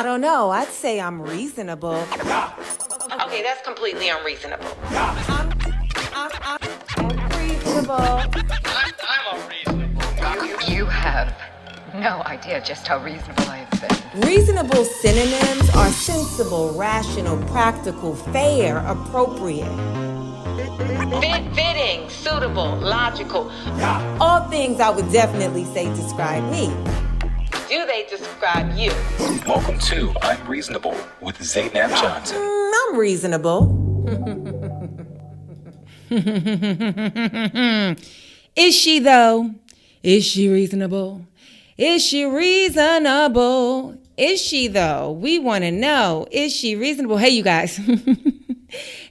I don't know. I'd say I'm reasonable. Okay, that's completely unreasonable. I'm reasonable. I'm unreasonable. You have no idea just how reasonable I have been. Reasonable synonyms are sensible, rational, practical, fair, appropriate. Fitting, suitable, logical. All things I would definitely say describe me. Do they describe you? Welcome to I'm Reasonable with Zainab Johnson. I'm reasonable. Is she though? Is she reasonable? Is she reasonable? Is she though? We want to know, is she reasonable? Hey, you guys.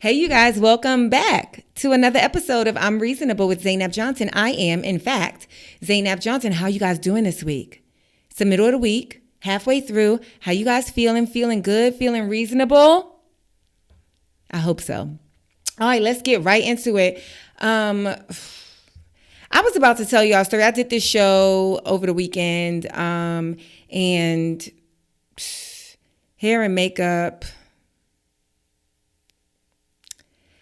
Hey, you guys, welcome back to another episode of I'm Reasonable with Zainab Johnson. I am, in fact, Zainab Johnson. How you guys doing this week? It's the middle of the week, halfway through. How you guys feeling? Feeling good? Feeling reasonable? I hope so. All right, let's get right into it. I was about to tell y'all a story. I did this show over the weekend, and hair and makeup.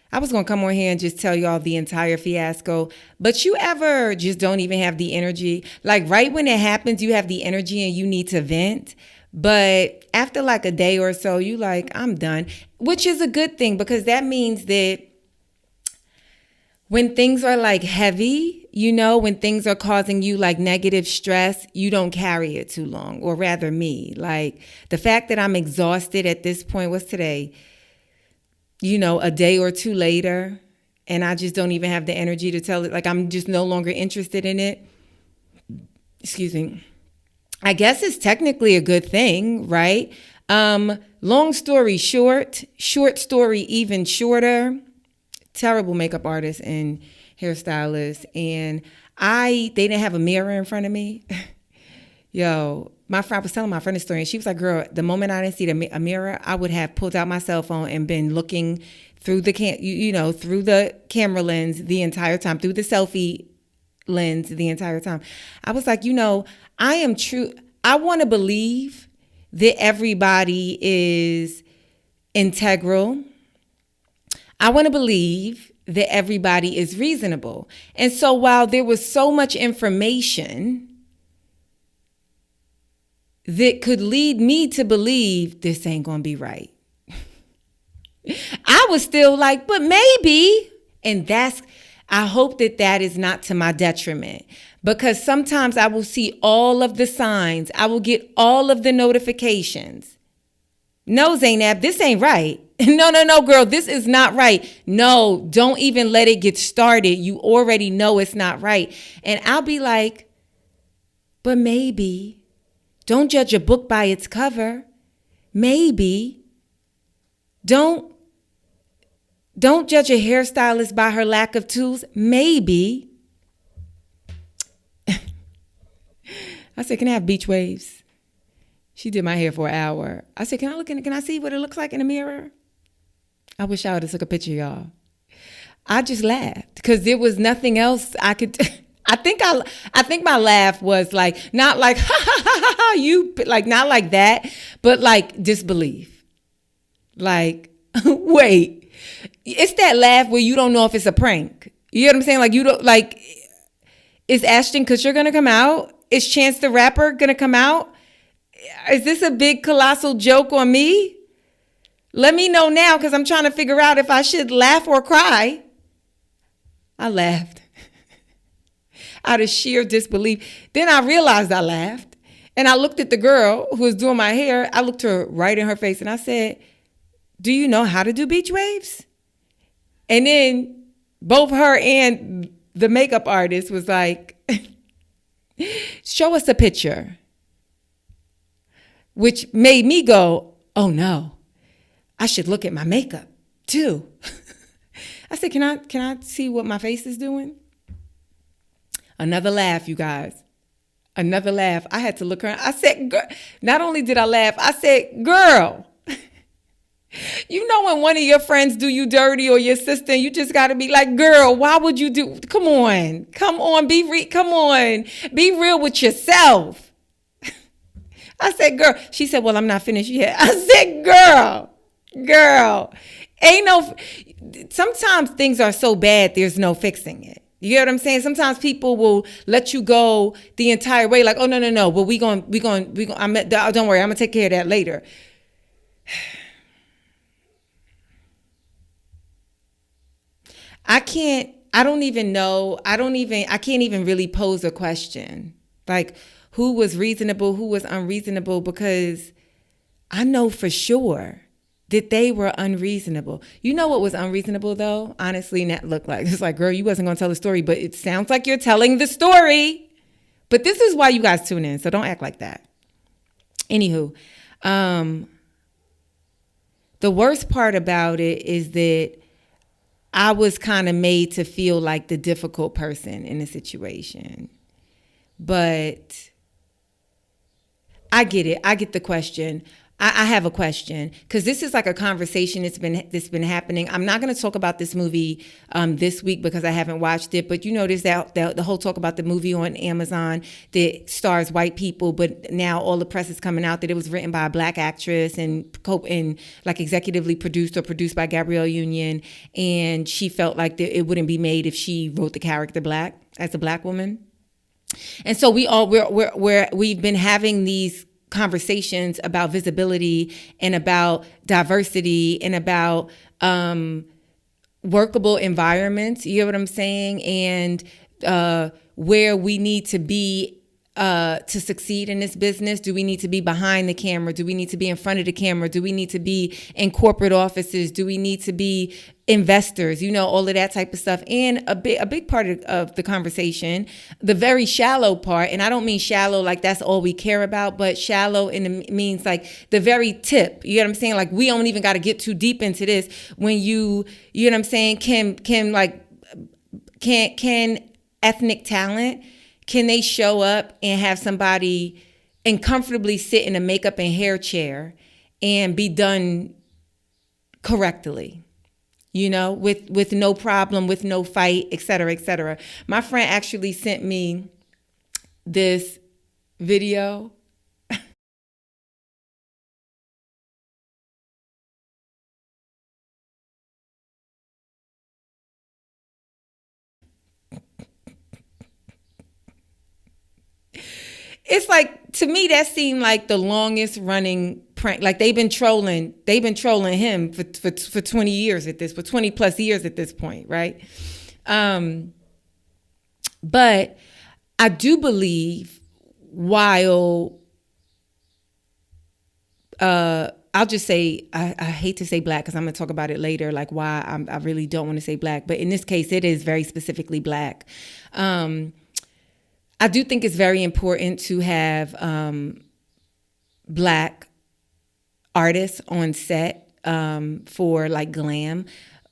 I was going to come on here and just tell y'all the entire fiasco, but you ever just don't even have the energy? Like right when it happens, you have the energy and you need to vent. But after like a day or so, you like, I'm done, which is a good thing because that means that when things are like heavy, you know, when things are causing you like negative stress, you don't carry it too long, or rather me. Like the fact that I'm exhausted at this point, what's today? You know, a day or two later, and I just don't even have the energy to tell it. Like I'm just no longer interested in it. Excuse me. I guess it's technically a good thing, right? Long story short, short story even shorter. Terrible makeup artist and hairstylist, and they didn't have a mirror in front of me. Yo, my friend was telling my friend a story, and she was like, girl, the moment I didn't see a mirror, I would have pulled out my cell phone and been looking through the through the camera lens the entire time, through the selfie lens the entire time. I was like, I am true. I want to believe that everybody is integral. I want to believe that everybody is reasonable. And so while there was so much information that could lead me to believe this ain't going to be right, I was still like, but maybe. And I hope that is not to my detriment, because sometimes I will see all of the signs. I will get all of the notifications. No, Zainab, this ain't right. No, girl, this is not right. No, don't even let it get started. You already know it's not right. And I'll be like, but maybe. Don't judge a book by its cover. Maybe. Don't judge a hairstylist by her lack of tools. Maybe. I said, can I have beach waves? She did my hair for an hour. I said, can I see what it looks like in the mirror? I wish I would have took a picture, y'all. I just laughed because there was nothing else I could. I think my laugh was like, not like, ha ha ha ha, you, like, not like that, but like disbelief. Like, wait, it's that laugh where you don't know if it's a prank. You know what I'm saying? Like, you don't, like, is Ashton Kutcher going to come out? Is Chance the Rapper going to come out? Is this a big colossal joke on me? Let me know now, because I'm trying to figure out if I should laugh or cry. I laughed out of sheer disbelief. Then I realized I laughed, and I looked at the girl who was doing my hair. I looked her right in her face, and I said, do you know how to do beach waves? And then both her and the makeup artist was like, show us a picture. Which made me go, oh no, I should look at my makeup too. I said, can I see what my face is doing? Another laugh, you guys. Another laugh. I had to look her. I said, girl, not only did I laugh, I said, girl, you know when one of your friends do you dirty or your sister, you just got to be like, girl, why would you do? Come on, be real with yourself. I said, girl. She said, well, I'm not finished yet. I said, girl, ain't no, sometimes things are so bad, there's no fixing it. You get what I'm saying? Sometimes people will let you go the entire way, like, oh, no. Well, don't worry, I'm gonna take care of that later. I can't even really pose a question. Like, who was reasonable, who was unreasonable, because I know for sure that they were unreasonable. You know what was unreasonable, though? Honestly, and that looked like, it's like, girl, you wasn't going to tell the story, but it sounds like you're telling the story. But this is why you guys tune in, so don't act like that. Anywho, the worst part about it is that I was kind of made to feel like the difficult person in the situation. But I get it. I get the question. I have a question, because this is like a conversation that's been happening. I'm not going to talk about this movie this week because I haven't watched it. But you notice that the whole talk about the movie on Amazon that stars white people, but now all the press is coming out that it was written by a black actress and like executively produced by Gabrielle Union, and she felt like it wouldn't be made if she wrote the character black as a black woman. And so we've been having these conversations about visibility and about diversity and about workable environments, you know what I'm saying? And where we need to be to succeed in this business. Do we need to be behind the camera? Do we need to be in front of the camera? Do we need to be in corporate offices? Do we need to be investors? You know, all of that type of stuff. And a big part of the conversation, the very shallow part, and I don't mean shallow like that's all we care about, but shallow means like the very tip. You know what I'm saying? Like, we don't even got to get too deep into this. When you know what I'm saying? Can ethnic talent, can they show up and have somebody and comfortably sit in a makeup and hair chair and be done correctly? You know, with no problem, with no fight, et cetera, et cetera. My friend actually sent me this video. It's like, to me, that seemed like the longest running prank. Like, they've been trolling him for 20 years at this, for 20 plus years at this point, right? But I do believe, while I'll just say, I hate to say black because I'm going to talk about it later, like why I really don't want to say black. But in this case, it is very specifically black. I do think it's very important to have black artists on set for like glam,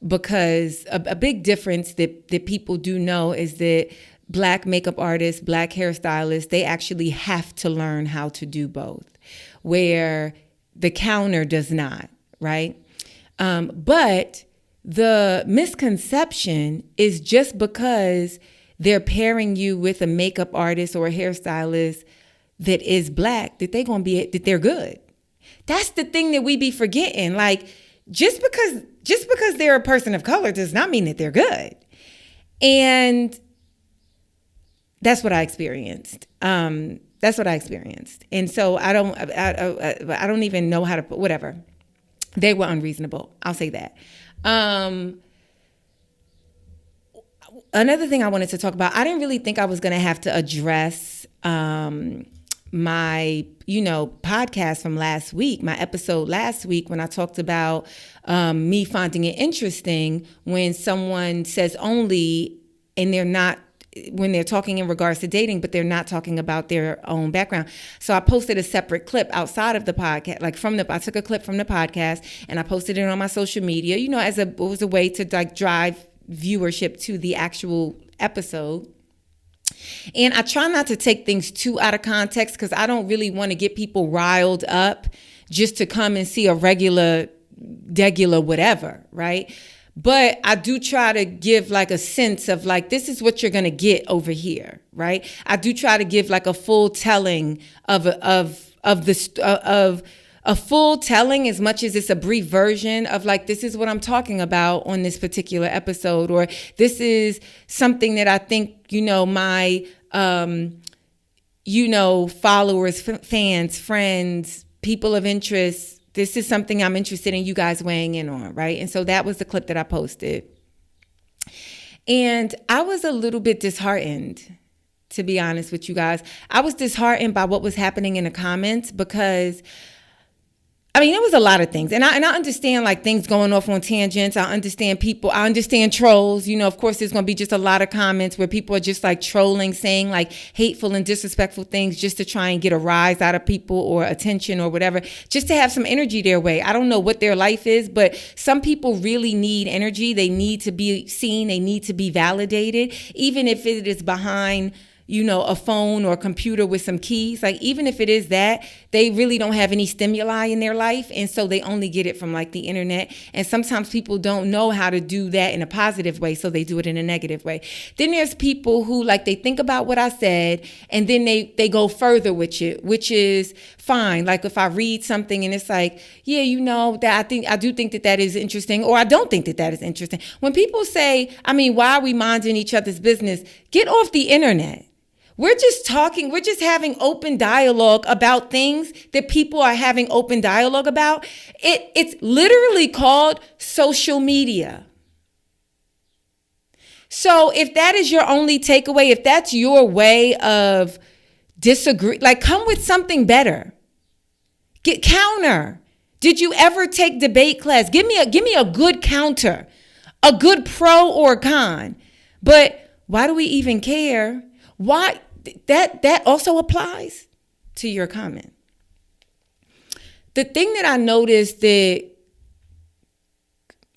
because a big difference that people do know is that black makeup artists, black hairstylists, they actually have to learn how to do both, where the counter does not, right? But the misconception is just because they're pairing you with a makeup artist or a hairstylist that is black, that they're good. That's the thing that we be forgetting. Like, just because they're a person of color does not mean that they're good. And that's what I experienced. And so I don't even know how to put, whatever. They were unreasonable. I'll say that. Another thing I wanted to talk about, I didn't really think I was going to have to address my, podcast from last week, my episode last week, when I talked about me finding it interesting when someone says only, and they're not, when they're talking in regards to dating, but they're not talking about their own background. So I posted a separate clip outside of the podcast, I took a clip from the podcast and I posted it on my social media, it was a way to like drive viewership to the actual episode. And I try not to take things too out of context, because I don't really want to get people riled up just to come and see a regular whatever, right? But I do try to give like a sense of like, this is what you're going to get over here, right? I do try to give like a full telling of of a full telling, as much as it's a brief version of like, this is what I'm talking about on this particular episode, or this is something that I think, my, followers, fans, friends, people of interest, this is something I'm interested in you guys weighing in on, right? And so that was the clip that I posted. And I was a little bit disheartened, to be honest with you guys. I was disheartened by what was happening in the comments because, there was a lot of things. And I understand like things going off on tangents. I understand people. I understand trolls. Of course, there's going to be just a lot of comments where people are just like trolling, saying like hateful and disrespectful things just to try and get a rise out of people or attention or whatever, just to have some energy their way. I don't know what their life is, but some people really need energy. They need to be seen. They need to be validated, even if it is behind a phone or a computer with some keys. Like, even if it is that, they really don't have any stimuli in their life. And so they only get it from like the internet. And sometimes people don't know how to do that in a positive way. So they do it in a negative way. Then there's people who like, they think about what I said and then they go further with it, which is fine. Like if I read something and it's like, yeah, that I do think that is interesting, or I don't think that is interesting. When people say, why are we minding each other's business? Get off the internet. We're just talking, we're just having open dialogue about things that people are having open dialogue about. It's literally called social media. So if that is your only takeaway, if that's your way of disagree, like come with something better. Get counter. Did you ever take debate class? Give me a good counter, a good pro or con. But why do we even care? Why? That also applies to your comment. The thing that I noticed that,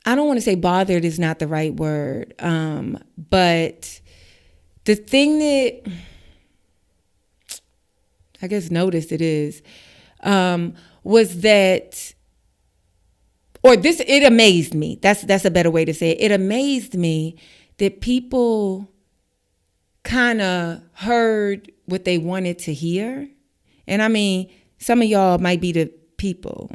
I don't want to say bothered is not the right word, but the thing that I guess noticed it is, was that, it amazed me. That's a better way to say it. It amazed me that people kind of heard what they wanted to hear. And some of y'all might be the people.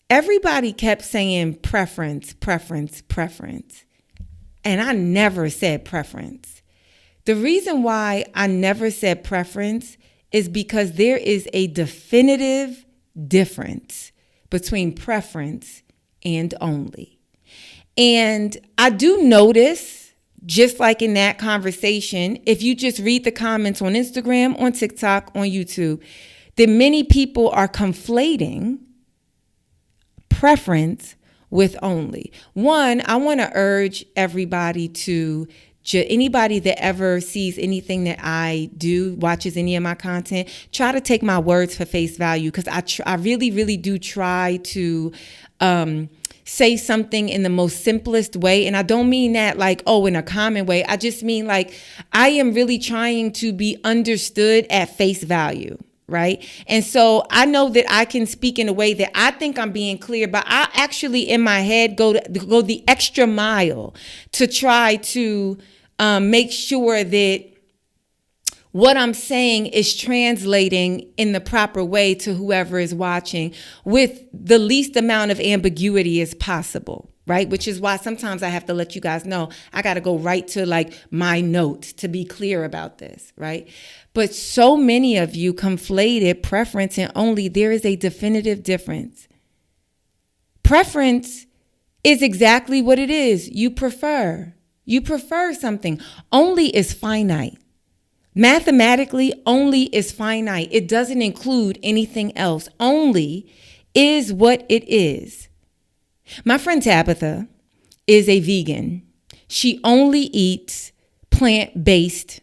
Everybody kept saying preference. And I never said preference. The reason why I never said preference is because there is a definitive difference between preference and only. And I do notice, just like in that conversation, if you just read the comments on Instagram, on TikTok, on YouTube, that many people are conflating preference with only. One, I want to urge everybody to, anybody that ever sees anything that I do, watches any of my content, try to take my words for face value, because I really, really do try to say something in the most simplest way. And I don't mean that like, in a common way. I just mean like, I am really trying to be understood at face value, right? And so I know that I can speak in a way that I think I'm being clear, but I actually in my head go the extra mile to try to make sure that what I'm saying is translating in the proper way to whoever is watching with the least amount of ambiguity as possible, right? Which is why sometimes I have to let you guys know I got to go right to like my note to be clear about this, right? But so many of you conflated preference and only. There is a definitive difference. Preference is exactly what it is. You prefer something. Only is finite. Mathematically, only is finite. It doesn't include anything else. Only is what it is. My friend Tabitha is a vegan. She only eats plant-based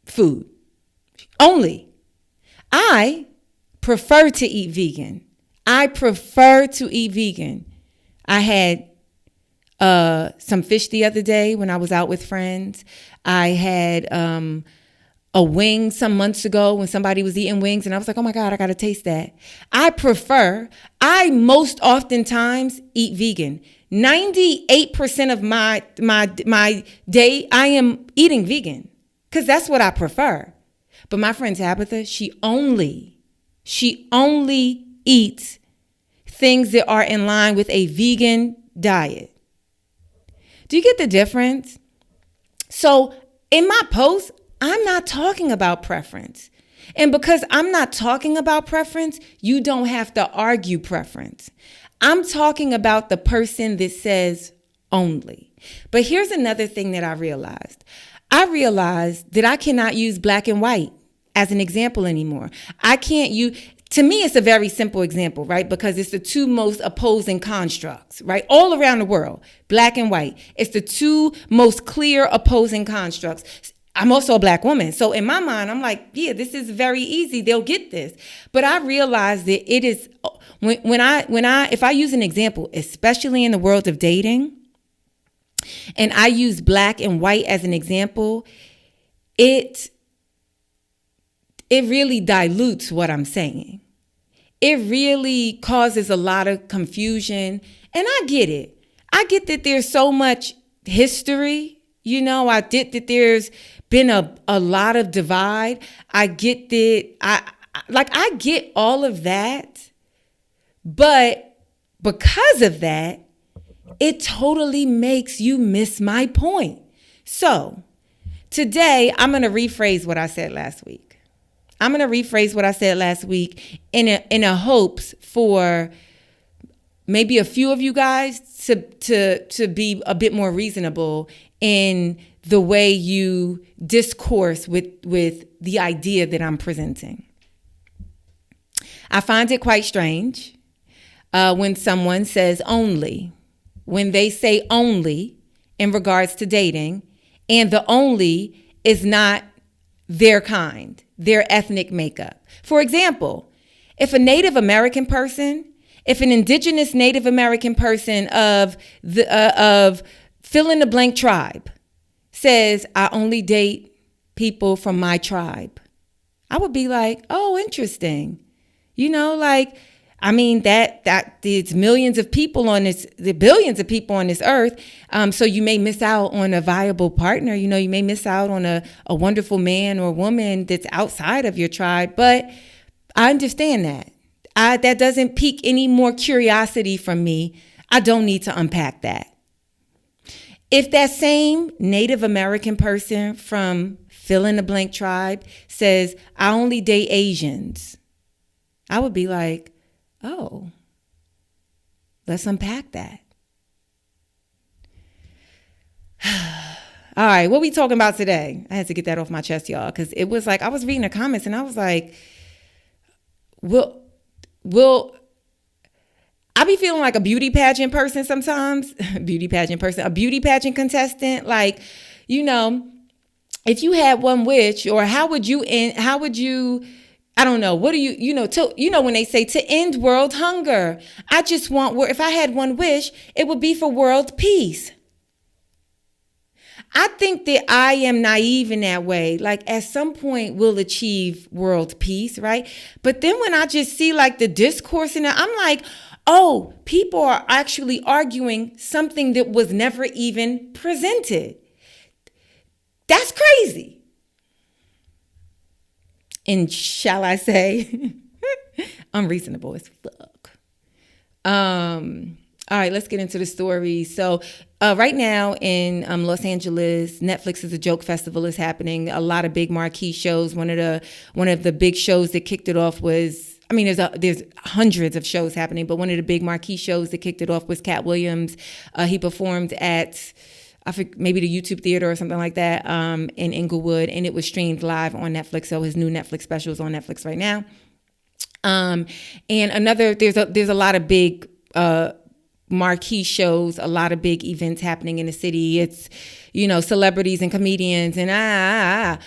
food. Only. I prefer to eat vegan. I had some fish the other day when I was out with friends. I had a wing some months ago when somebody was eating wings, and I was like, oh my God, I got to taste that. I most oftentimes eat vegan. 98% of my day, I am eating vegan. because that's what I prefer. But my friend Tabitha, she only eats things that are in line with a vegan diet. Do you get the difference? So in my post, I'm not talking about preference. And because I'm not talking about preference, you don't have to argue preference. I'm talking about the person that says only. But here's another thing that I realized. I realized that I cannot use black and white as an example anymore. I can't use, to me, it's a very simple example, right? Because it's the two most opposing constructs, right? All around the world, black and white. It's the two most clear opposing constructs. I'm also a black woman. So in my mind, I'm like, yeah, this is very easy. They'll get this. But I realized that it is, if I use an example, especially in the world of dating, and I use black and white as an example, it really dilutes what I'm saying. It really causes a lot of confusion. And I get it. I get that there's so much history. I get that there's been a lot of divide. I get that. I get all of that. But because of that, it totally makes you miss my point. So today, I'm going to rephrase what I said last week. I'm going to rephrase what I said last week in a hopes for maybe a few of you guys to be a bit more reasonable in the way you discourse with the idea that I'm presenting. I find it quite strange when someone says only, when they say only in regards to dating, and the only is not their kind, their ethnic makeup. For example, if a Native American person, if an indigenous Native American person of fill in the blank tribe says, I only date people from my tribe, I would be like, oh, interesting. That it's millions of people on this, the billions of people on this earth. So you may miss out on a viable partner. You may miss out on a wonderful man or woman that's outside of your tribe. But I understand that. That doesn't pique any more curiosity from me. I don't need to unpack that. If that same Native American person from fill in the blank tribe says, I only date Asians, I would be like, oh, let's unpack that. All right, what we talking about today? I had to get that off my chest, y'all, because it was like I was reading the comments and I was like, will I be feeling like a beauty pageant person sometimes? A beauty pageant contestant. Like, if you had one wish, or how would you, I don't know. What do when they say to end world hunger, I just want, if I had one wish, it would be for world peace. I think that I am naive in that way. Like at some point we'll achieve world peace, right? But then when I just see like the discourse in it, I'm like, oh, people are actually arguing something that was never even presented. That's crazy. And shall I say, unreasonable as fuck. All right, let's get into the story. So right now in Los Angeles, Netflix is a Joke Festival is happening. A lot of big marquee shows. One of the big shows that kicked it off was, there's hundreds of shows happening, but one of the big marquee shows that kicked it off was Cat Williams. He performed at, I think maybe the YouTube Theater or something like that in Inglewood, and it was streamed live on Netflix. So his new Netflix special is on Netflix right now. And there's a lot of big marquee shows, a lot of big events happening in the city. It's, celebrities and comedians and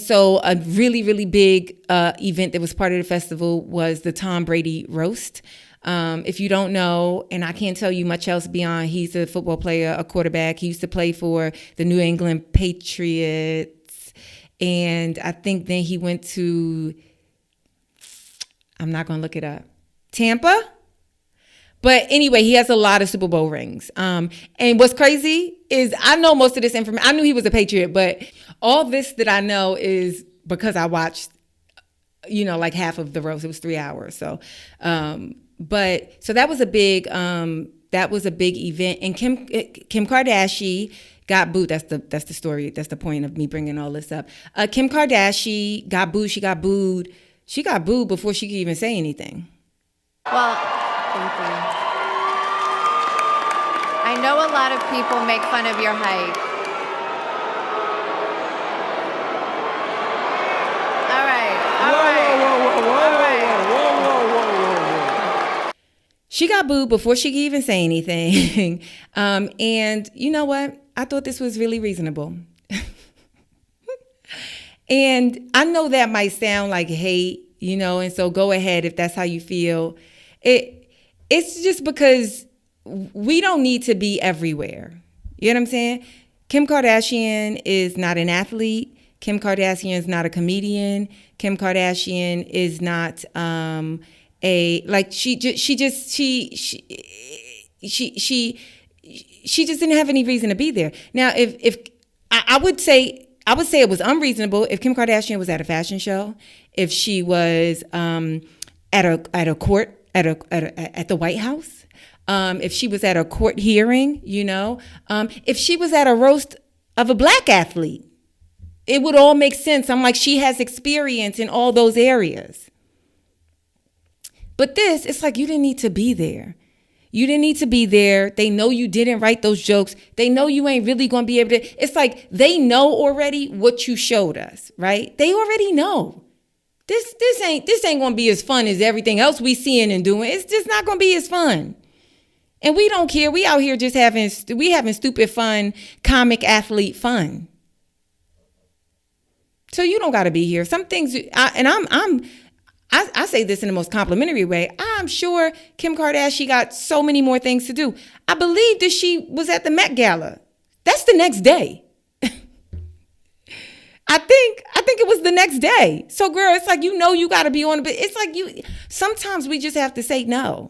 so a really, really big event that was part of the festival was the Tom Brady roast. If you don't know, and I can't tell you much else beyond, he's a football player, a quarterback. He used to play for the New England Patriots. And I think then he went to, I'm not going to look it up, Tampa? But anyway, he has a lot of Super Bowl rings. And what's crazy is I know most of this information. I knew he was a patriot, but all this that I know is because I watched, like half of the roast. It was 3 hours. So, but so that was a big event. And Kim Kardashian got booed. That's the story. That's the point of me bringing all this up. Kim Kardashian got booed. She got booed. She got booed before she could even say anything. Well, thank you. I know a lot of people make fun of your height. All right. She got booed before she could even say anything. And you know what? I thought this was really reasonable. And I know that might sound like hate, and so go ahead if that's how you feel. It's just because we don't need to be everywhere. You know what I'm saying? Kim Kardashian is not an athlete. Kim Kardashian is not a comedian. Kim Kardashian is not she just didn't have any reason to be there. Now, if I would say it was unreasonable if Kim Kardashian was at a fashion show, if she was at a court at the White House, if she was at a court hearing, if she was at a roast of a black athlete, it would all make sense. I'm like, she has experience in all those areas. But this, it's like you didn't need to be there. You didn't need to be there. They know you didn't write those jokes. They know you ain't really going to be able to. It's like they know already what you showed us, right? They already know. This ain't going to be as fun as everything else we seeing and doing. It's just not going to be as fun. And we don't care. We out here just having stupid fun, comic athlete fun. So you don't got to be here. Some things, I say this in the most complimentary way. I'm sure Kim Kardashian got so many more things to do. I believe that she was at the Met Gala. That's the next day. I think it was the next day. So girl, it's like, you got to be on, but it's like sometimes we just have to say no.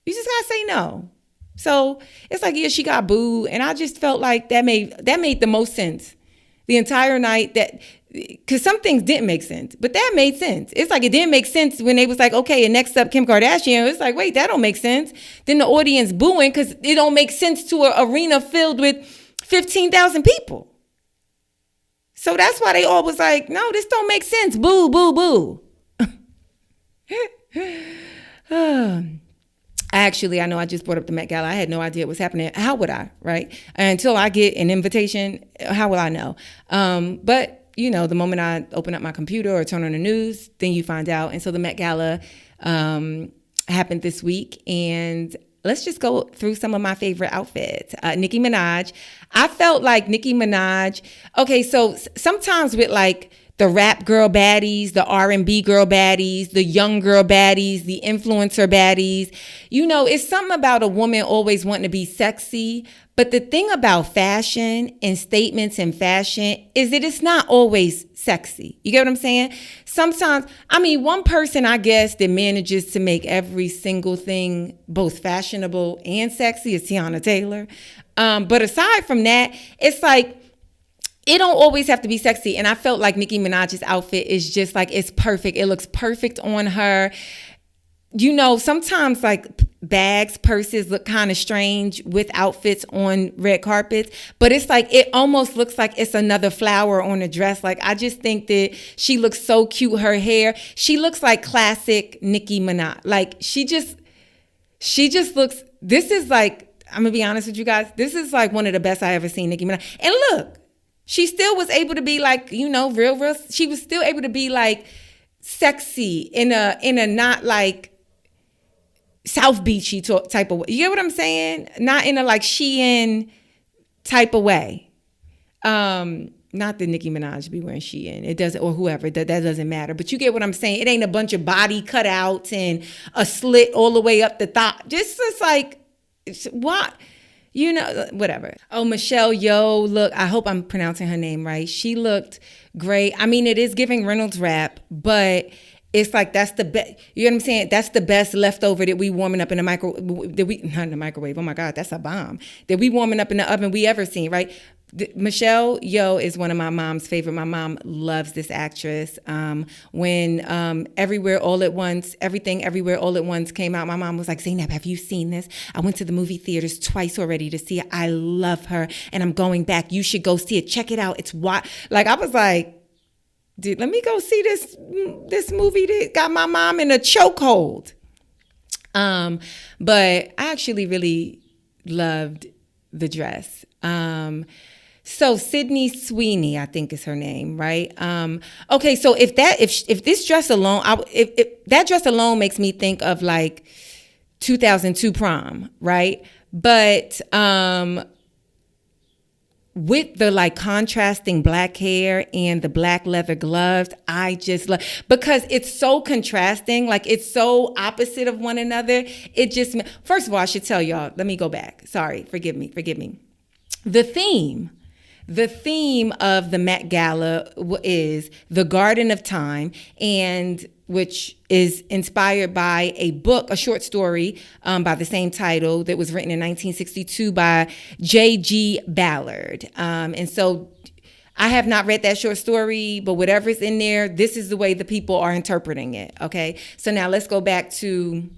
You just got to say no. So it's like, yeah, she got booed. And I just felt like that made the most sense the entire night, because some things didn't make sense, but that made sense. It's like it didn't make sense when they was like, okay, and next up Kim Kardashian. It's like, wait, that don't make sense. Then the audience booing because it don't make sense to an arena filled with 15,000 people. So that's why they all was like, no, this don't make sense. Boo, boo, boo. I know I just brought up the Met Gala. I had no idea what was happening. How would I, right? Until I get an invitation, how will I know? But, the moment I open up my computer or turn on the news, then you find out. And so the Met Gala happened this week. And let's just go through some of my favorite outfits. Nicki Minaj. I felt like Nicki Minaj. Okay, so sometimes with like the rap girl baddies, the R&B girl baddies, the young girl baddies, the influencer baddies. It's something about a woman always wanting to be sexy. But the thing about fashion and statements in fashion is that it's not always sexy. You get what I'm saying? Sometimes, one person, I guess, that manages to make every single thing both fashionable and sexy is Tiana Taylor. But aside from that, it's like, it don't always have to be sexy. And I felt like Nicki Minaj's outfit is just like, it's perfect. It looks perfect on her. Sometimes like bags, purses look kind of strange with outfits on red carpets, but it's like, it almost looks like it's another flower on a dress. Like, I just think that she looks so cute. Her hair, she looks like classic Nicki Minaj. Like she just looks, this is like, I'm gonna be honest with you guys. This is like one of the best I ever seen Nicki Minaj. And look, she still was able to be like, real. She was still able to be like sexy in a not like South Beachy type of way. You get what I'm saying? Not in a like Shein type of way. Not that Nicki Minaj be wearing Shein. It doesn't, or whoever, that doesn't matter. But you get what I'm saying? It ain't a bunch of body cutouts and a slit all the way up the top. Just like, what? Whatever. Oh, Michelle Yeoh, look, I hope I'm pronouncing her name right. She looked great. It is giving Reynolds rap, but it's like that's the best. You know what I'm saying? That's the best leftover that we warming up in the microwave. Not in the microwave. Oh my God, that's a bomb. That we warming up in the oven we ever seen, right? Michelle Yeoh is one of my mom's favorite. My mom loves this actress. When Everywhere All at Once, Everything Everywhere All at Once came out, my mom was like, Zainab, have you seen this? I went to the movie theaters twice already to see it. I love her, and I'm going back. You should go see it. Check it out. It's why. Like, I was like, dude, let me go see this movie that got my mom in a chokehold. But I actually really loved the dress. So Sydney Sweeney, I think is her name, right? Okay, so if this dress alone, if that dress alone makes me think of like 2002 prom, right? But with the like contrasting black hair and the black leather gloves, I just love, because it's so contrasting, like it's so opposite of one another. It just, first of all, I should tell y'all, let me go back. Sorry, forgive me. The theme of the Met Gala is the Garden of Time, and which is inspired by a book, a short story by the same title that was written in 1962 by J.G. Ballard. And so I have not read that short story, but whatever's in there, this is the way the people are interpreting it, okay? So now let's go back to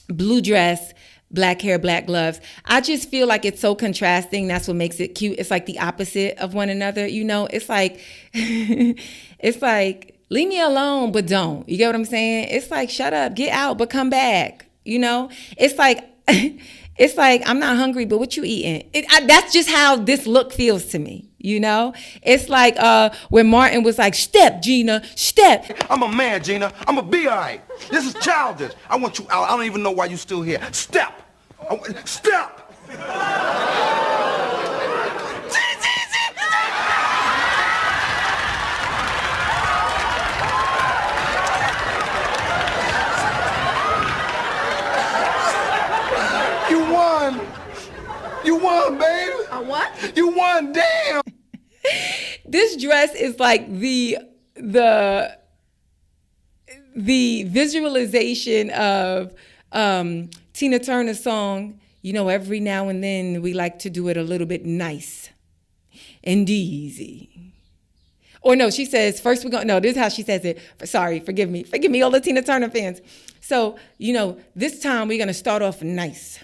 blue dress, black hair, black gloves. I just feel like it's so contrasting. That's what makes it cute. It's like the opposite of one another, you know? It's like, it's like, leave me alone, but don't. You get what I'm saying? It's like, shut up, get out, but come back. You know? It's like, it's like, I'm not hungry, but what you eating? That's just how this look feels to me. You know? It's like when Martin was like, step, Gina, step. I'm a man, Gina. I'm gonna be all right. This is childish. I want you out. I don't even know why you're still here. Step. Step. You won, baby. A what? You won, damn. This dress is like the visualization of Tina Turner's song, you know, every now and then we like to do it a little bit nice and easy. Or no, she says, first we're going, no, this is how she says it. Sorry, forgive me, all the Tina Turner fans. So, you know, this time we're going to start off nice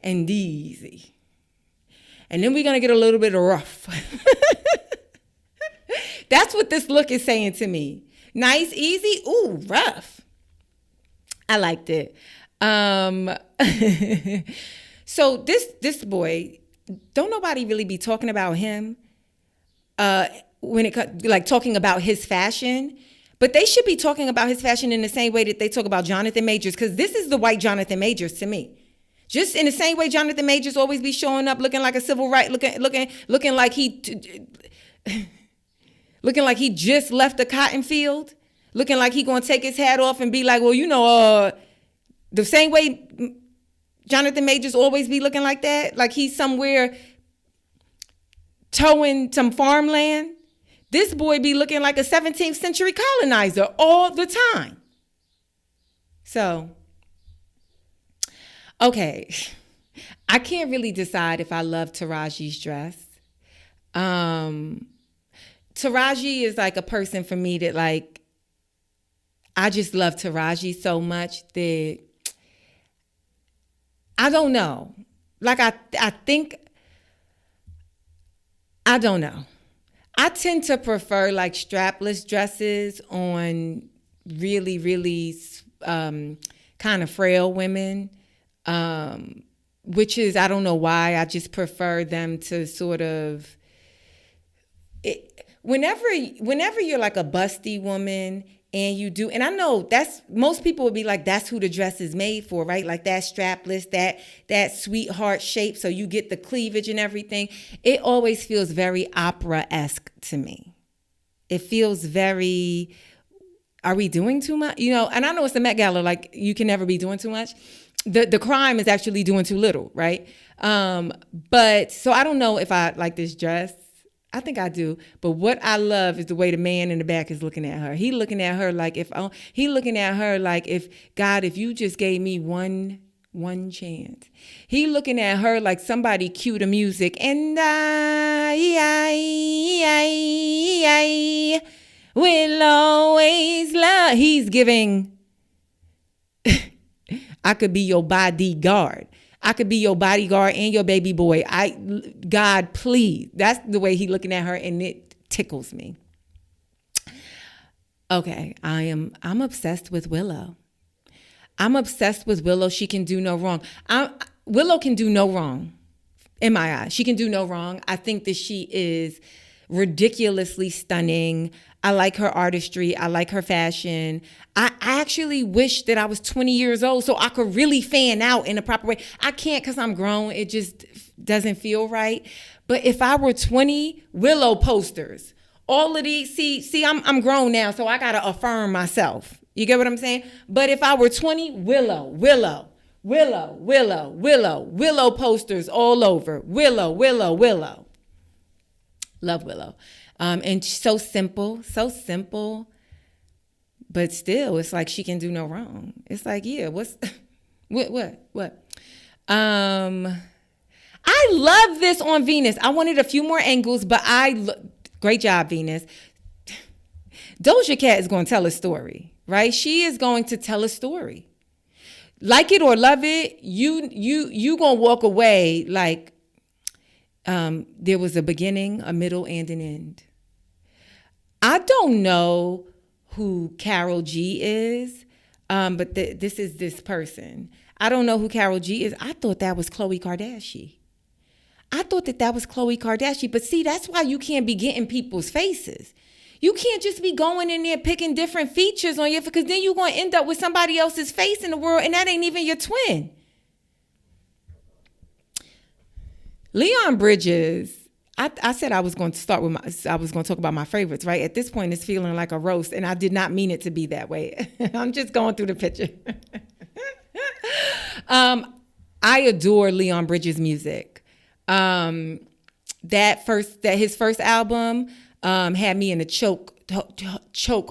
and easy. And then we're going to get a little bit rough. That's what this look is saying to me. Nice, easy, ooh, rough. I liked it. So this boy, don't nobody really be talking about him when it like talking about his fashion. But they should be talking about his fashion in the same way that they talk about Jonathan Majors, because this is the white Jonathan Majors to me. Just in the same way Jonathan Majors always be showing up looking like a civil rights, looking like he just left the cotton field, looking like he gonna take his hat off and be like, well, you know, the same way Jonathan Majors always be looking like that, like he's somewhere towing some farmland. This boy be looking like a 17th century colonizer all the time. So, okay, I can't really decide if I love Taraji's dress. Taraji is like a person for me that like, I just love Taraji so much that I don't know. Like I think, I don't know. I tend to prefer like strapless dresses on really, really kind of frail women, which is, I don't know why, I just prefer them to sort of, whenever you're like a busty woman and you do, and I know that's, most people would be like, that's who the dress is made for, right? Like that strapless, that sweetheart shape, so you get the cleavage and everything. It always feels very opera-esque to me. It feels very, are we doing too much? You know, and I know it's the Met Gala, like you can never be doing too much. The crime is actually doing too little, right? But so I don't know if I like this dress. I think I do. But what I love is the way the man in the back is looking at her. He looking at her like if God, if you just gave me one chance. He looking at her like somebody cue the music and I will always love. He's giving. I could be your bodyguard. I could be your bodyguard and your baby boy. God, please. That's the way he looking at her, and it tickles me. Okay, I'm obsessed with Willow. I'm obsessed with Willow. She can do no wrong. Willow can do no wrong in my eyes. She can do no wrong. I think that she is ridiculously stunning. I like her artistry. I like her fashion. I actually wish that I was 20 years old so I could really fan out in a proper way. I can't because I'm grown. It just doesn't feel right. But if I were 20, Willow posters, all of these, see, I'm grown now, so I got to affirm myself. You get what I'm saying? But if I were 20, Willow posters all over. Willow. Love Willow. And so simple, but still, it's like she can do no wrong. It's like, yeah, what? I love this on Venus. I wanted a few more angles, but great job, Venus. Doja Cat is going to tell a story, right? She is going to tell a story. Like it or love it, you going to walk away like there was a beginning, a middle, and an end. I don't know who Karol G is, but this is this person. I don't know who Karol G is. I thought that was Khloe Kardashian. But see, that's why you can't be getting people's faces. You can't just be going in there picking different features on you, because then you're going to end up with somebody else's face in the world, and that ain't even your twin. Leon Bridges, I said I was going to talk about my favorites, right? At this point, it's feeling like a roast, and I did not mean it to be that way. I'm just going through the picture. I adore Leon Bridges' music. His first album had me in a choke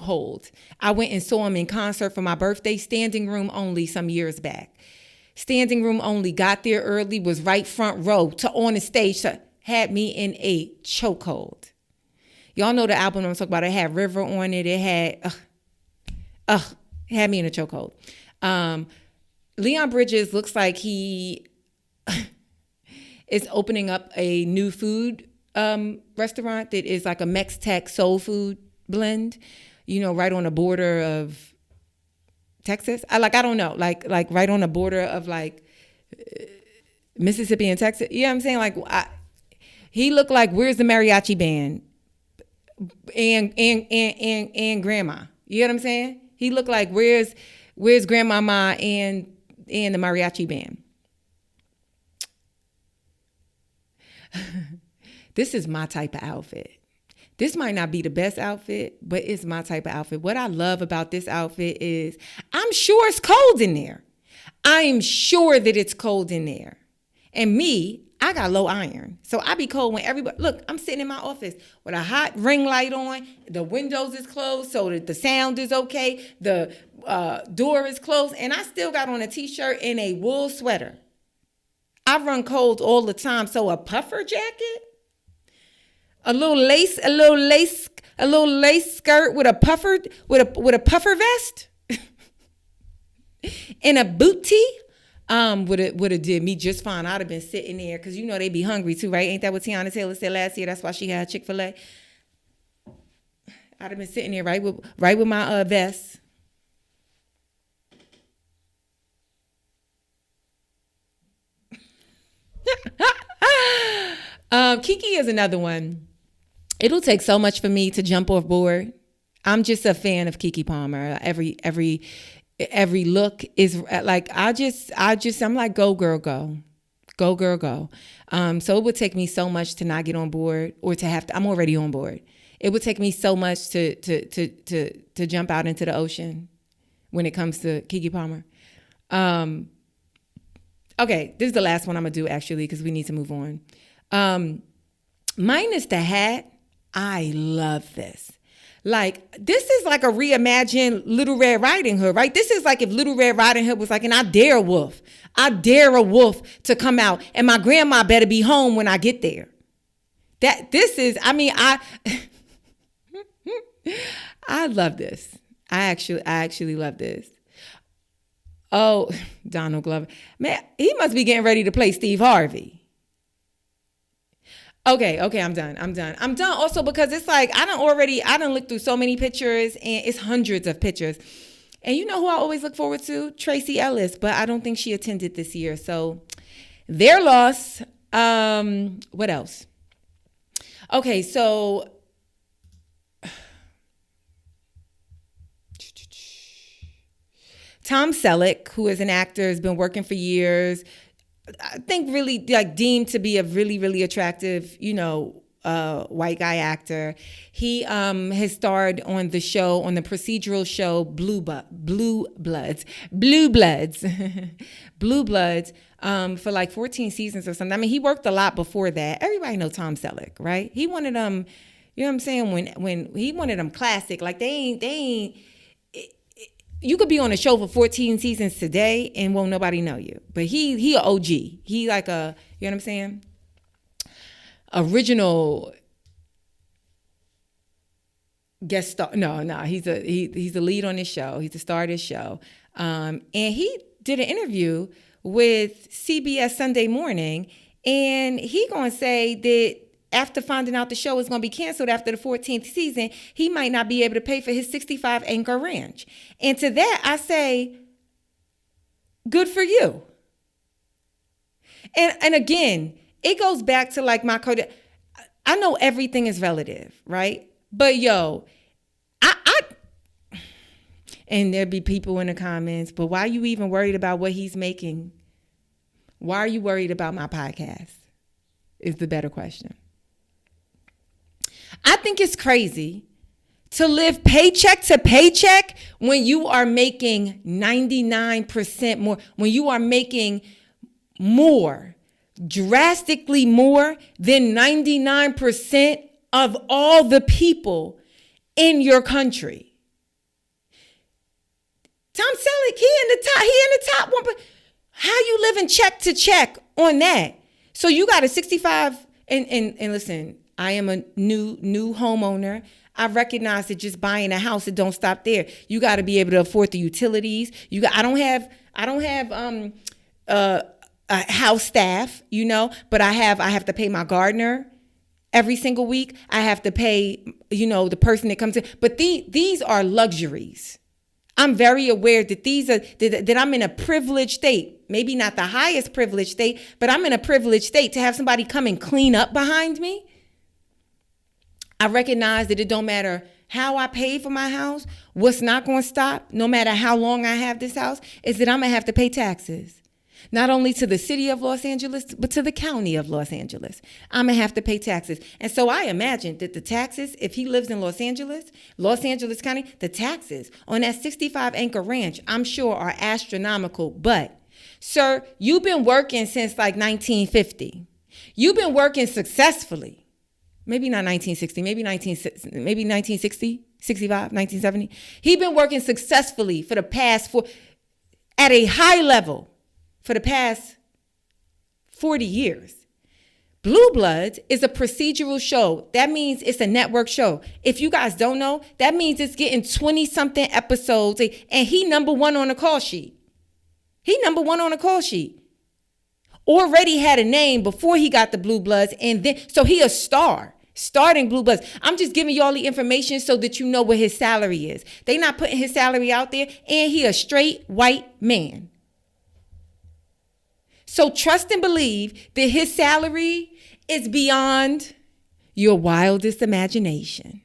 hold. I went and saw him in concert for my birthday, standing room only, some years back. Standing room only, got there early, was right front row on the stage, so had me in a chokehold. Y'all know the album I'm talking about. It had River on it. It had me in a chokehold. Leon Bridges looks like he is opening up a new food restaurant that is like a Mex-Tex soul food blend, right on the border of Texas. I don't know, like right on the border of Mississippi and Texas. You know what I'm saying? He looked like, where's the mariachi band and grandma? You know what I'm saying? He looked like, where's grandmama and the mariachi band? This is my type of outfit. This might not be the best outfit, but it's my type of outfit. What I love about this outfit is I'm sure it's cold in there. I am sure that it's cold in there. And I got low iron. So I be cold when everybody, look, I'm sitting in my office with a hot ring light on. The windows is closed so that the sound is okay. The door is closed. And I still got on a t-shirt and a wool sweater. I run cold all the time. So a puffer jacket, a little lace skirt with a puffer vest, and a boot tee, would have did me just fine. I'd have been sitting there because they be hungry too, right? Ain't that what Tiana Taylor said last year? That's why she had Chick-fil-A. I'd have been sitting there right with my vest. Kiki is another one. It'll take so much for me to jump off board. I'm just a fan of Keke Palmer. Every look is like, I'm like, go girl, go. Go girl, go. So it would take me so much to not get on board or to have to, I'm already on board. It would take me so much to jump out into the ocean when it comes to Keke Palmer. Okay, this is the last one I'm gonna do actually because we need to move on. Mine is the hat. I love this. Like, this is like a reimagined Little Red Riding Hood, right? This is like if Little Red Riding Hood was like, and I dare a wolf to come out, and my grandma better be home when I get there. I love this. I actually love this. Oh, Donald Glover. Man, he must be getting ready to play Steve Harvey. Okay, I'm done. I'm done also because it's like, I done looked through so many pictures, and it's hundreds of pictures. And you know who I always look forward to? Tracy Ellis, but I don't think she attended this year. So their loss. What else? Okay, so Tom Selek, who is an actor, has been working for years. I think really like deemed to be a really, really attractive, white guy actor. He has starred on the procedural show Blue Bloods for like 14 seasons or something. I mean, he worked a lot before that. Everybody know Tom Selek, right? He one of them, you know what I'm saying? When he one of them classic, like they ain't. You could be on a show for 14 seasons today and won't nobody know you. But he an OG. He like a, you know what I'm saying? Original guest star. No, he's a lead on this show. He's the star of this show. And he did an interview with CBS Sunday Morning, and he gonna say that after finding out the show is going to be canceled after the 14th season, he might not be able to pay for his 65-acre ranch. And to that, I say, good for you. And again, it goes back to like my code. I know everything is relative, right? But yo, and there'd be people in the comments, but why are you even worried about what he's making? Why are you worried about my podcast? Is the better question. I think it's crazy to live paycheck to paycheck when you are making 99% more, when you are making more, drastically more than 99% of all the people in your country. Tom Selek, he in the top one, but how you living check to check on that? So you got a 65, and listen, I am a new homeowner. I recognize that just buying a house, it don't stop there. You got to be able to afford the utilities. I don't have a house staff, but I have to pay my gardener every single week. I have to pay, the person that comes in. But these are luxuries. I'm very aware that that I'm in a privileged state. Maybe not the highest privileged state, but I'm in a privileged state to have somebody come and clean up behind me. I recognize that it don't matter how I pay for my house. What's not going to stop, no matter how long I have this house, is that I'm going to have to pay taxes. Not only to the city of Los Angeles, but to the county of Los Angeles. I'm going to have to pay taxes. And so I imagine that the taxes, if he lives in Los Angeles County, the taxes on that 65-acre ranch, I'm sure are astronomical. But, sir, you've been working since like 1950. You've been working successfully. Maybe not 1960, maybe 1960, 65, 1970. He's been working successfully for the past at a high level for the past 40 years. Blue Bloods is a procedural show. That means it's a network show. If you guys don't know, that means it's getting 20-something episodes, and he number one on the call sheet. Already had a name before he got the Blue Bloods, and then so he a star. Starting Blue Bloods. I'm just giving you all the information so that you know what his salary is. They not putting his salary out there, and he a straight white man. So trust and believe that his salary is beyond your wildest imagination.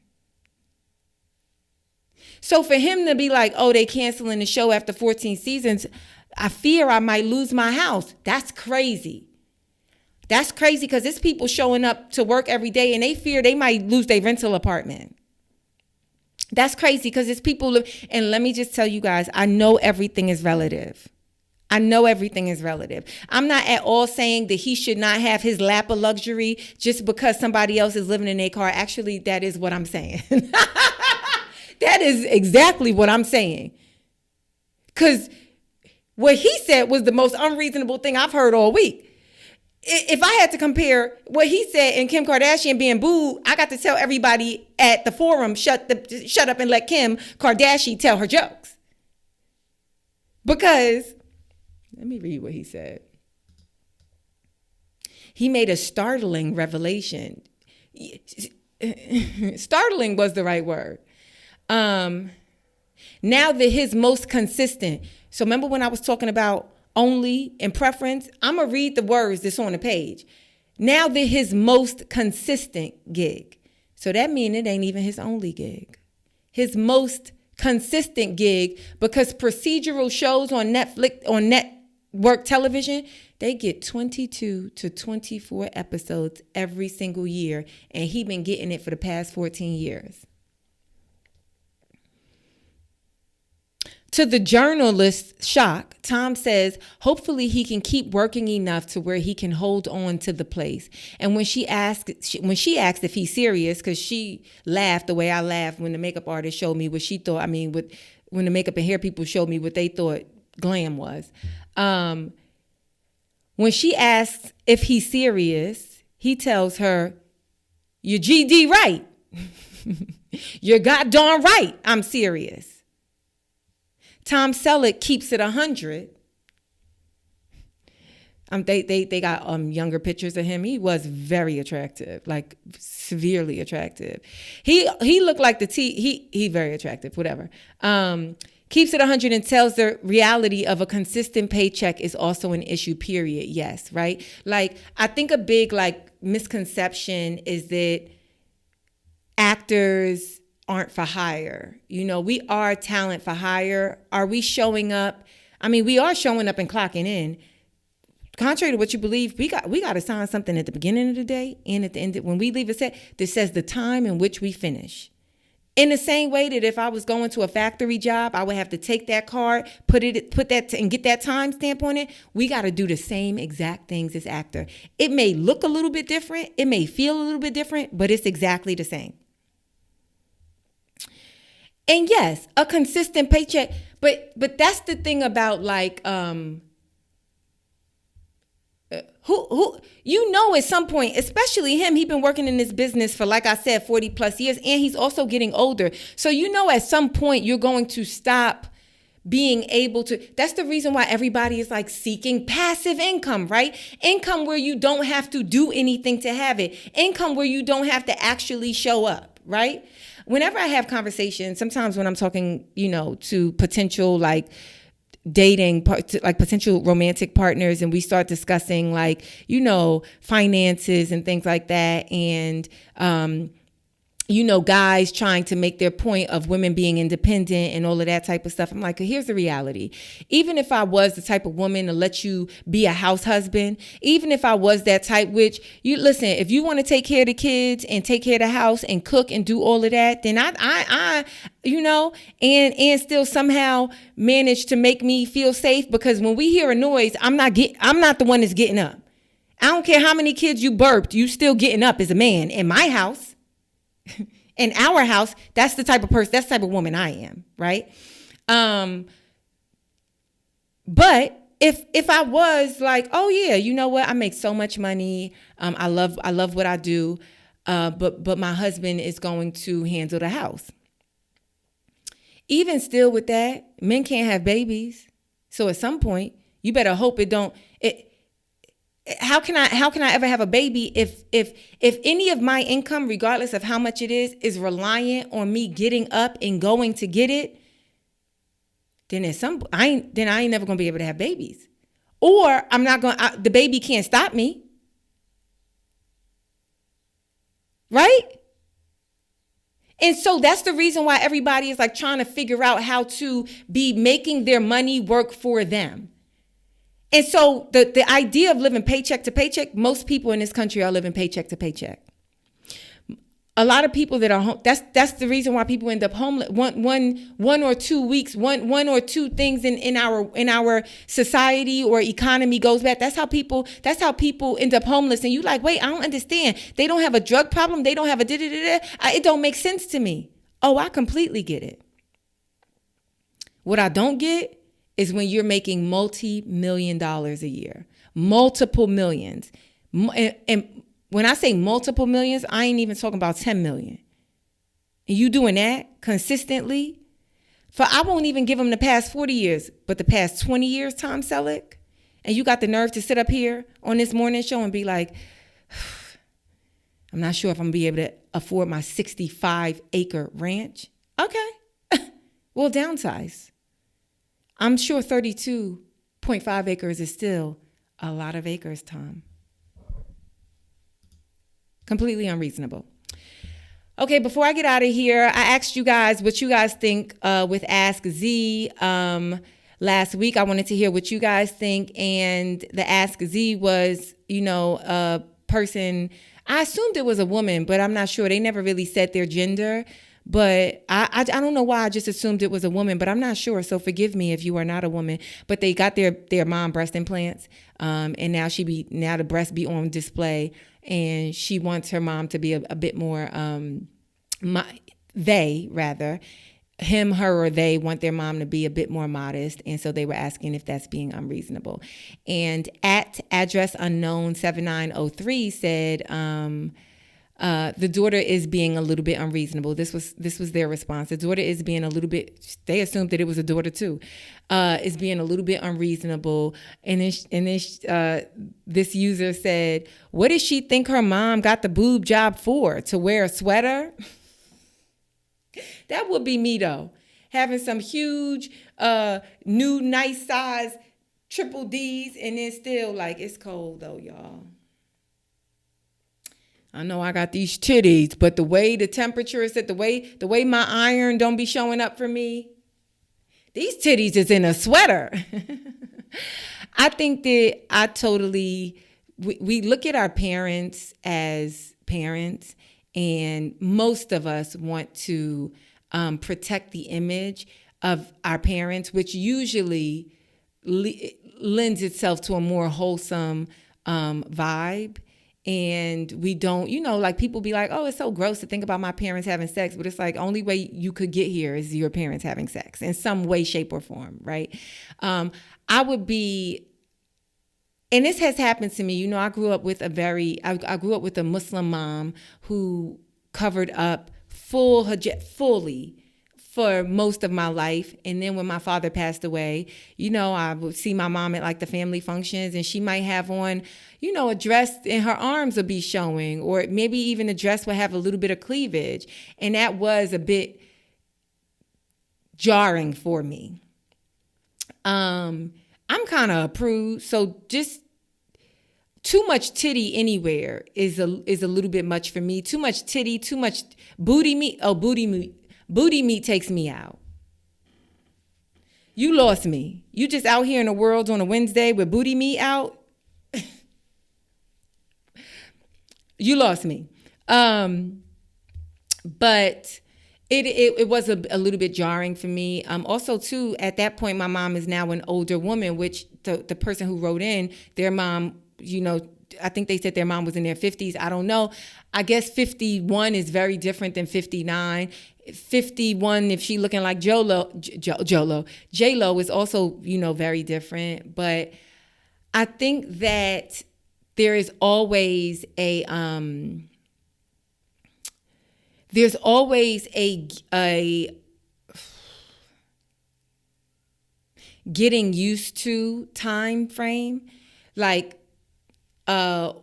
So for him to be like, oh, they canceling the show after 14 seasons, I fear I might lose my house. That's crazy. That's crazy because it's people showing up to work every day and they fear they might lose their rental apartment. That's crazy because it's people, and let me just tell you guys, I know everything is relative. I know everything is relative. I'm not at all saying that he should not have his lap of luxury just because somebody else is living in a car. Actually, that is what I'm saying. That is exactly what I'm saying. Because what he said was the most unreasonable thing I've heard all week. If I had to compare what he said and Kim Kardashian being booed, I got to tell everybody at the forum, shut up and let Kim Kardashian tell her jokes. Because, let me read what he said. He made a startling revelation. Startling was the right word. Now that his most consistent, so remember when I was talking about only and preference? I'm going to read the words that's on the page. Now that his most consistent gig. So that means it ain't even his only gig. His most consistent gig, because procedural shows on Netflix, on network television, they get 22 to 24 episodes every single year. And he been getting it for the past 14 years. To the journalist's shock, Tom says, hopefully he can keep working enough to where he can hold on to the place. And when she asked if he's serious, because she laughed the way I laughed when the makeup artist showed me what she thought, when the makeup and hair people showed me what they thought glam was. When she asks if he's serious, he tells her, "Your GD right. You're goddamn right, I'm serious." Tom Selek keeps it 100. They got younger pictures of him. He was very attractive, like severely attractive. He looked like he very attractive, whatever. Keeps it 100 and tells the reality of a consistent paycheck is also an issue, period. Yes, right? Like, I think a big misconception is that actors aren't for hire. We are talent for hire. Are we showing up? We are showing up and clocking in. Contrary to what you believe, we got to sign something at the beginning of the day and at the end when we leave a set that says the time in which we finish. In the same way that if I was going to a factory job, I would have to take that card, put that and get that time stamp on it. We got to do the same exact things as actor. It may look a little bit different. It may feel a little bit different, but it's exactly the same. And yes, a consistent paycheck, but that's the thing about at some point, especially him, he's been working in this business for, like I said, 40 plus years, and he's also getting older. So at some point you're going to stop being able to. That's the reason why everybody is seeking passive income, right? Income where you don't have to do anything to have it. Income where you don't have to actually show up, right? Whenever I have conversations, sometimes when I'm talking, to potential dating, potential romantic partners, and we start discussing finances and things like that, and guys trying to make their point of women being independent and all of that type of stuff. I'm like, here's the reality. Even if I was the type of woman to let you be a house husband, even if I was that type, which if you want to take care of the kids and take care of the house and cook and do all of that, then I and still somehow manage to make me feel safe, because when we hear a noise, I'm not the one that's getting up. I don't care how many kids you burped, you still getting up as a man in my house. In our house, that's the type of person, that's the type of woman I am, right? But if I was oh yeah, you know what, I make so much money, I love what I do, but my husband is going to handle the house. Even still with that, men can't have babies. So at some point, you better hope it don't. How can I ever have a baby if any of my income, regardless of how much it is reliant on me getting up and going to get it? Then I ain't never gonna be able to have babies, or the baby can't stop me, right? And so that's the reason why everybody is trying to figure out how to be making their money work for them. And so the idea of living paycheck to paycheck, most people in this country are living paycheck to paycheck. A lot of people that are home, that's the reason why people end up homeless. One or 2 weeks, one or two things in our society or economy goes bad. That's how people end up homeless. And you like, wait, I don't understand. They don't have a drug problem. They don't have a it don't make sense to me. Oh, I completely get it. What I don't get is when you're making multi-million dollars a year, multiple millions. And when I say multiple millions, I ain't even talking about 10 million. And you doing that consistently? I won't even give them the past 40 years, but the past 20 years, Tom Selek. And you got the nerve to sit up here on this morning show and be like, I'm not sure if I'm going to be able to afford my 65-acre ranch. Okay. Well, downsize. I'm sure 32.5 acres is still a lot of acres, Tom. Completely unreasonable. Okay, before I get out of here, I asked you guys what you guys think with Ask Z last week. I wanted to hear what you guys think. And the Ask Z was, a person, I assumed it was a woman, but I'm not sure. They never really said their gender. But I don't know why I just assumed it was a woman, but I'm not sure. So forgive me if you are not a woman. But they got their mom breast implants, and now the breast be on display, and she wants her mom to be a bit more. Him, her, or they want their mom to be a bit more modest, and so they were asking if that's being unreasonable. And at address unknown 7903 said. The daughter is being a little bit unreasonable. This was their response. The daughter is being a little bit. They assumed that it was a daughter too. Is being a little bit unreasonable. And then this user said, "What does she think her mom got the boob job for? To wear a sweater?" That would be me though, having some huge, new, nice size triple D's, and then still like it's cold though, y'all. I know I got these titties, but the way the temperature is set, the way my iron don't be showing up for me, these titties is in a sweater. I think that we look at our parents as parents, and most of us want to protect the image of our parents, which usually lends itself to a more wholesome vibe. And we don't, like people be like, oh, it's so gross to think about my parents having sex. But it's like only way you could get here is your parents having sex in some way, shape, or form, right? I would be, and this has happened to me. I grew up with I grew up with a Muslim mom who covered up fully for most of my life. And then when my father passed away, I would see my mom at like the family functions, and she might have on, a dress and her arms would be showing, or maybe even the dress would have a little bit of cleavage. And that was a bit jarring for me. I'm kind of a prude, so just too much titty anywhere is a little bit much for me. Too much titty, too much booty meat. Oh, booty meat takes me out. You lost me. You just out here in the world on a Wednesday with booty meat out. You lost me. But it was a little bit jarring for me. Also, too, at that point, my mom is now an older woman, which the person who wrote in, their mom, I think they said their mom was in their 50s. I don't know. I guess 51 is very different than 59. 51, if she looking like J-Lo is also, very different. But I think that there is always a getting used to time frame. Like one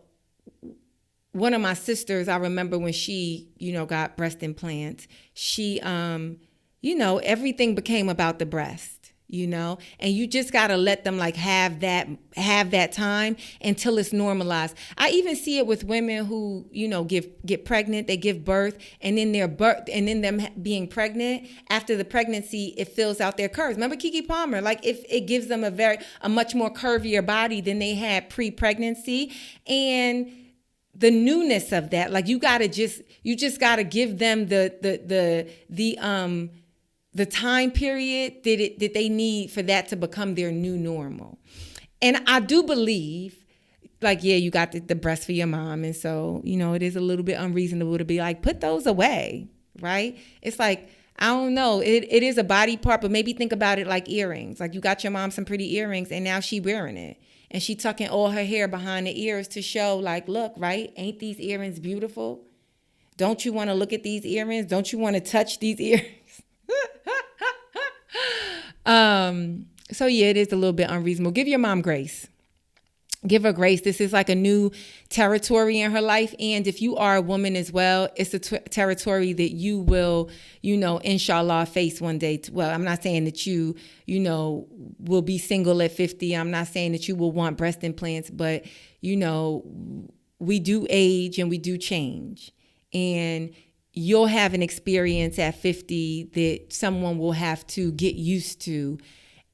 of my sisters, I remember when she, got breast implants, she, everything became about the breast, and you just got to let them like have that time until it's normalized. I even see it with women who, get pregnant, they give birth, and then them being pregnant, after the pregnancy, it fills out their curves. Remember Keke Palmer? Like if it gives them a much more curvier body than they had pre-pregnancy. And the newness of that. Like you just gotta give them the time period that they need for that to become their new normal. And I do believe, like, yeah, you got the breast for your mom, and so, you know, it is a little bit unreasonable to be like, put those away, right? It's like, I don't know, it is a body part, but maybe think about it like earrings. Like you got your mom some pretty earrings, and now she wearing it. And she tucking all her hair behind the ears to show, like, look, right? Ain't these earrings beautiful? Don't you want to look at these earrings? Don't you want to touch these earrings? So yeah, it is a little bit unreasonable. Give your mom grace. Give her grace. This is like a new territory in her life. And if you are a woman as well, it's a territory that you will, you know, inshallah, face one day. Well, I'm not saying that you know, will be single at 50. I'm not saying that you will want breast implants, but, you know, we do age and we do change. And you'll have an experience at 50 that someone will have to get used to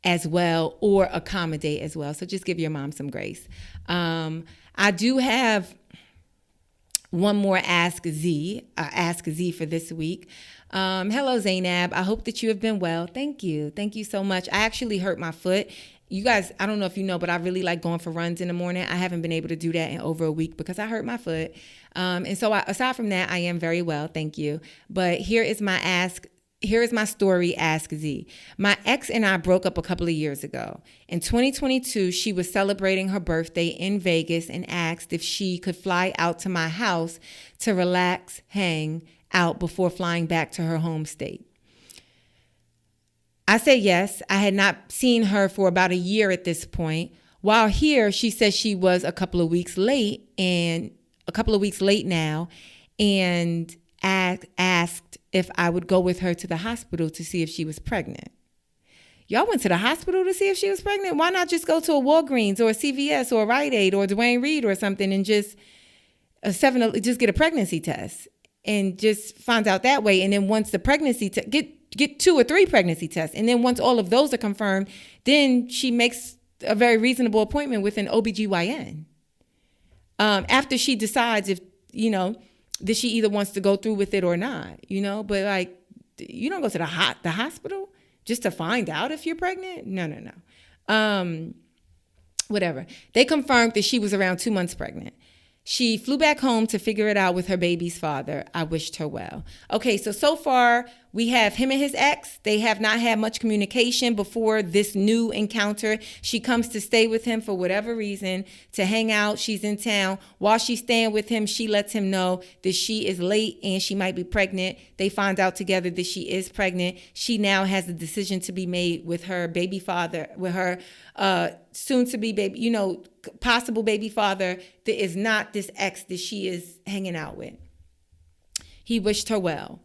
as well, or accommodate as well. So just give your mom some grace. I do have one more Ask Z for this week. Hello, Zainab. I hope that you have been well. Thank you. Thank you so much. I actually hurt my foot. You guys, I don't know if you know, but I really like going for runs in the morning. I haven't been able to do that in over a week because I hurt my foot. And so aside from that, I am very well. Thank you. But here is my story, Ask Z. My ex and I broke up a couple of years ago. In 2022, she was celebrating her birthday in Vegas and asked if she could fly out to my house to relax, hang out before flying back to her home state. I said yes. I had not seen her for about a year at this point. While here, she said she was a couple of weeks late now, and asked if I would go with her to the hospital to see if she was pregnant. Y'all went to the hospital to see if she was pregnant? Why not just go to a Walgreens or a CVS or a Rite Aid or Dwayne Reed or something and just get a pregnancy test and just find out that way? And then once the pregnancy get 2 or 3 pregnancy tests, and then once all of those are confirmed, then she makes a very reasonable appointment with an OBGYN. After she decides if, you know, that she either wants to go through with it or not, you know. But like, you don't go to the hospital just to find out if you're pregnant. No. Whatever. They confirmed that she was around 2 months pregnant. She flew back home to figure it out with her baby's father. I wished her well. Okay, so far we have him and his ex. They have not had much communication before this new encounter. She comes to stay with him for whatever reason, to hang out. She's in town. While she's staying with him, she lets him know that she is late and she might be pregnant. They find out together that she is pregnant. She now has a decision to be made with her baby father, with her soon-to-be baby, you know, possible baby father that is not this ex that she is hanging out with. He wished her well.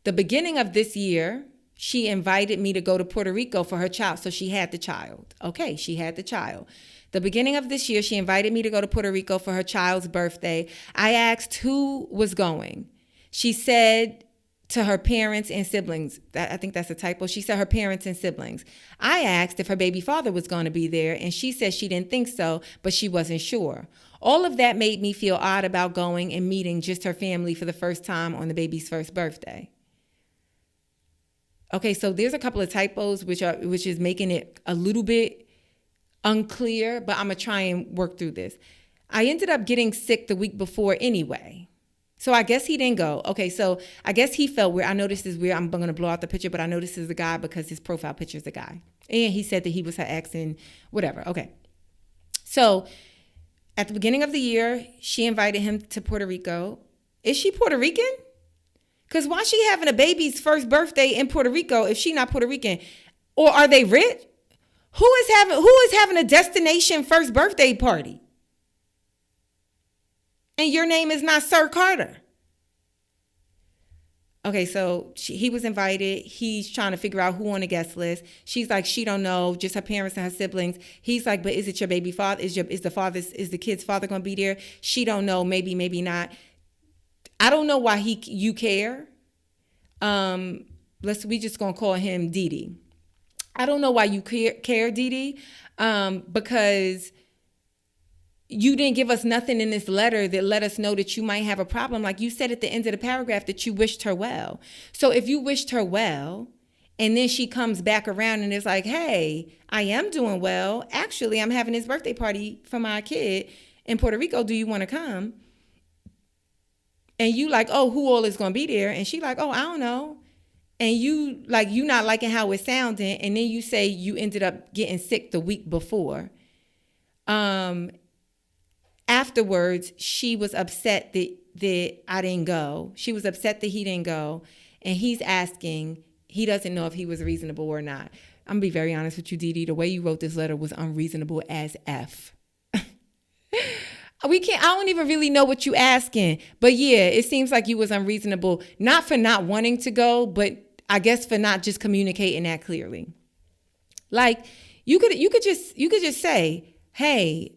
The beginning of this year, she invited me to go to Puerto Rico for her child. So she had the child. Okay, she had the child. The beginning of this year, she invited me to go to Puerto Rico for her child's birthday. I asked who was going. She said to her parents and siblings. I think that's a typo. She said her parents and siblings. I asked if her baby father was going to be there, and she said she didn't think so, but she wasn't sure. All of that made me feel odd about going and meeting just her family for the first time on the baby's first birthday. Okay, so there's a couple of typos which is making it a little bit unclear, but I'm going to try and work through this. I ended up getting sick the week before anyway. So I guess he didn't go. Okay, so I guess he felt weird. I know this is weird. I'm going to blow out the picture, but I know this is the guy because his profile picture is the guy. And he said that he was her ex and whatever. Okay. So at the beginning of the year, she invited him to Puerto Rico. Is she Puerto Rican? Because why is she having a baby's first birthday in Puerto Rico if she not Puerto Rican? Or are they rich? Who is having a destination first birthday party? And your name is not Sir Carter. Okay, so he was invited. He's trying to figure out who on the guest list. She's like, she don't know, just her parents and her siblings. He's like, but is it your baby father? Is the kid's father going to be there? She don't know, maybe not. I don't know why you care. We just going to call him Didi. I don't know why you care, Didi, because you didn't give us nothing in this letter that let us know that you might have a problem. Like you said at the end of the paragraph that you wished her well. So if you wished her well, and then she comes back around and is like, hey, I am doing well. Actually, I'm having this birthday party for my kid in Puerto Rico. Do you want to come? And you like, oh, who all is going to be there? And she like, oh, I don't know. And you like, you not liking how it sounded. And then you say you ended up getting sick the week before. Afterwards, she was upset that I didn't go. She was upset that he didn't go. And he's asking, he doesn't know if he was reasonable or not. I'm going to be very honest with you, Dee. The way you wrote this letter was unreasonable as F. I don't even really know what you asking. But yeah, it seems like you was unreasonable, not for not wanting to go, but I guess for not just communicating that clearly. Like you could just say, hey,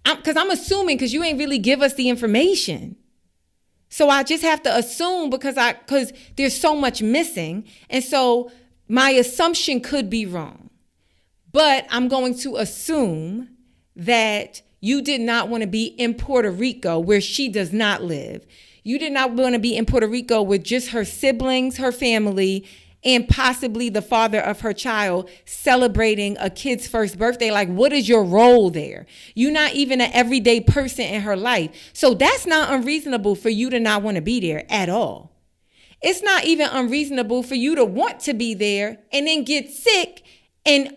because I'm assuming because you ain't really give us the information. So I just have to assume because there's so much missing. And so my assumption could be wrong. But I'm going to assume that you did not want to be in Puerto Rico where she does not live. You did not want to be in Puerto Rico with just her siblings, her family, and possibly the father of her child celebrating a kid's first birthday. Like, what is your role there? You're not even an everyday person in her life. So that's not unreasonable for you to not want to be there at all. It's not even unreasonable for you to want to be there and then get sick and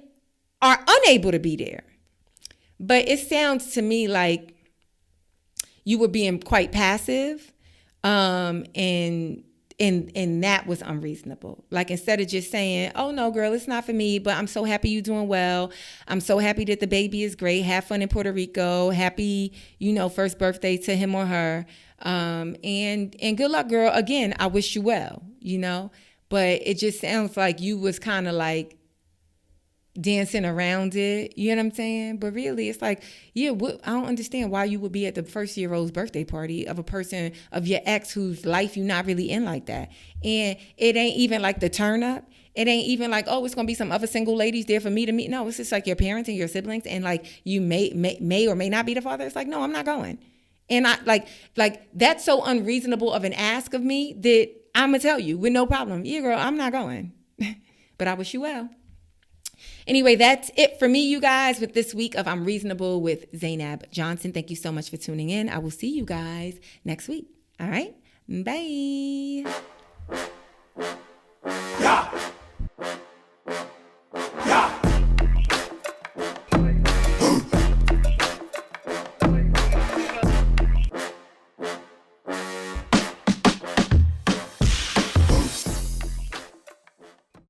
are unable to be there. But it sounds to me like you were being quite passive, and that was unreasonable. Like instead of just saying, oh no, girl, it's not for me, but I'm so happy you're doing well. I'm so happy that the baby is great. Have fun in Puerto Rico. Happy, first birthday to him or her. And good luck, girl. Again, I wish you well, but it just sounds like you was kind of like dancing around it. You know what I'm saying? But really, it's like, I don't understand why you would be at the first-year-old's birthday party of a person, of your ex whose life you're not really in like that. And it ain't even like the turn up. It ain't even like, oh, it's going to be some other single ladies there for me to meet. No, it's just like your parents and your siblings. And like you may or may not be the father. It's like, no, I'm not going. And I like that's so unreasonable of an ask of me that I'm going to tell you with no problem. Yeah, girl, I'm not going. But I wish you well. Anyway, that's it for me, you guys, with this week of I'm Reasonable with Zainab Johnson. Thank you so much for tuning in. I will see you guys next week. All right? Bye.